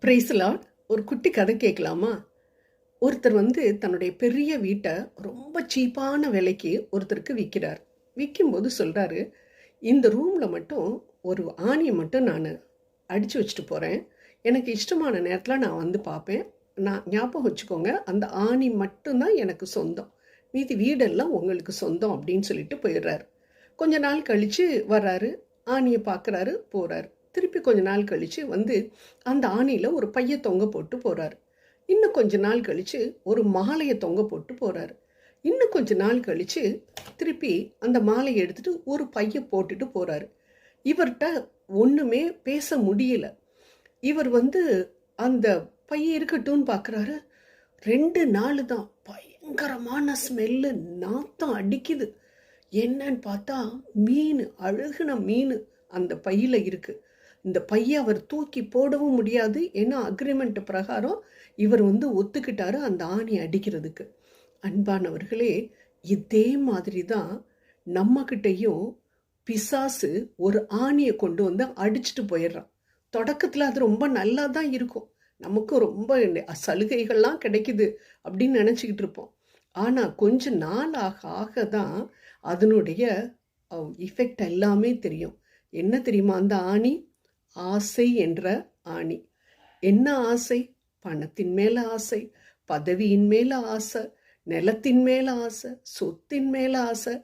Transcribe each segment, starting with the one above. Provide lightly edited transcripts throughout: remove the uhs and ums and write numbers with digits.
Price Lord. ஒரு குட்டி கதை கேட்கலாமா? ஒருத்தர் தன்னுடைய பெரிய வீட்டை ரொம்ப சீப்பான விலைக்கு ஒருத்தருக்கு விற்கிறார். விற்கும்போது சொல்கிறாரு, இந்த ரூமில் மட்டும் ஒரு ஆணியை மட்டும் நான் அடித்து வச்சுட்டு போகிறேன். எனக்கு இஷ்டமான நேரத்தில் நான் பார்ப்பேன். நான் ஞாபகம் வச்சுக்கோங்க, அந்த ஆணி மட்டும்தான் எனக்கு சொந்தம், மீதி வீடெல்லாம் உங்களுக்கு சொந்தம் அப்படின்னு சொல்லிட்டு போயிடுறாரு. கொஞ்ச நாள் கழித்து வர்றாரு, ஆணியை பார்க்குறாரு, போகிறார். திருப்பி கொஞ்ச நாள் கழித்து அந்த ஆணியில் ஒரு பையை தொங்க போட்டு போகிறார். இன்னும் கொஞ்ச நாள் கழித்து ஒரு மாலையை தொங்க போட்டு போகிறார். இன்னும் கொஞ்ச நாள் கழித்து திருப்பி அந்த மாலையை எடுத்துகிட்டு ஒரு பையை போட்டுட்டு போகிறாரு. இவர்கிட்ட ஒன்றுமே பேச முடியல. இவர் அந்த பையை இருக்கட்டும்னு பார்க்குறாரு. 2 நாள் தான் பயங்கரமான ஸ்மெல்லு, நாத்தம் அடிக்குது. என்னன்னு பார்த்தா மீன், அழுகுன மீன் அந்த பையில் இருக்குது. இந்த பையை அவர் தூக்கி போடவும் முடியாது. ஏன்னா அக்ரிமெண்ட் பிரகாரம் இவர் ஒத்துக்கிட்டாரு அந்த ஆணி அடிக்கிறதுக்கு. அன்பானவர்களே, இதே மாதிரி தான் நம்மக்கிட்டையும் பிசாசு ஒரு ஆணியை கொண்டு அடிச்சுட்டு போயிடுறான். தொடக்கத்தில் அது ரொம்ப நல்லா தான் இருக்கும், நமக்கு ரொம்ப சலுகைகள்லாம் கிடைக்குது அப்படின்னு நினச்சிக்கிட்டு இருப்போம். ஆனால் கொஞ்ச நாள் ஆக ஆக தான் அதனுடைய இஃபெக்ட் எல்லாமே தெரியும். என்ன தெரியுமா? அந்த ஆணி ஆசை என்ற ஆணி. என்ன ஆசை? பணத்தின் மேல ஆசை, பதவியின் மேல ஆசை, நிலத்தின் மேல ஆசை, சொத்தின் மேல ஆசை,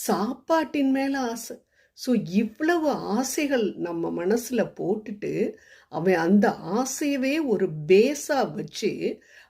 சாப்பாட்டின் மேல ஆசை. ஸோ இவ்வளவு ஆசைகள் நம்ம மனசுல போட்டுட்டு அவன் அந்த ஆசையவே ஒரு பேஸா வச்சு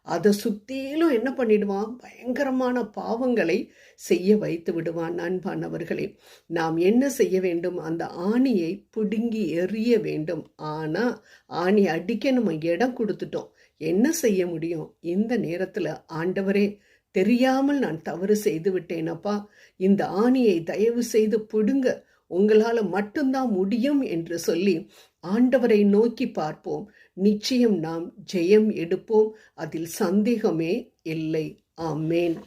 அதை சுத்திலும் என்ன பண்ணிடுவான்? பயங்கரமான பாவங்களை செய்ய வைத்து விடுவான். அன்பானவர்களே, நாம் என்ன செய்ய வேண்டும்? அந்த ஆணியை பிடுங்கி எறிய வேண்டும். ஆனால் ஆணி அடிக்க நம்ம இடம் கொடுத்துட்டோம். என்ன செய்ய முடியும்? இந்த நேரத்தில், ஆண்டவரே, தெரியாமல் நான் தவறு செய்து விட்டேனப்பா, இந்த ஆணியை தயவு செய்து பிடுங்க, உங்களால் மட்டும்தான் முடியும் என்று சொல்லி ஆண்டவரை நோக்கி பார்ப்போம். நிச்சயம் நாம் ஜெயம் எடுப்போம். அதில் சந்தேகமே இல்லை. ஆமேன்.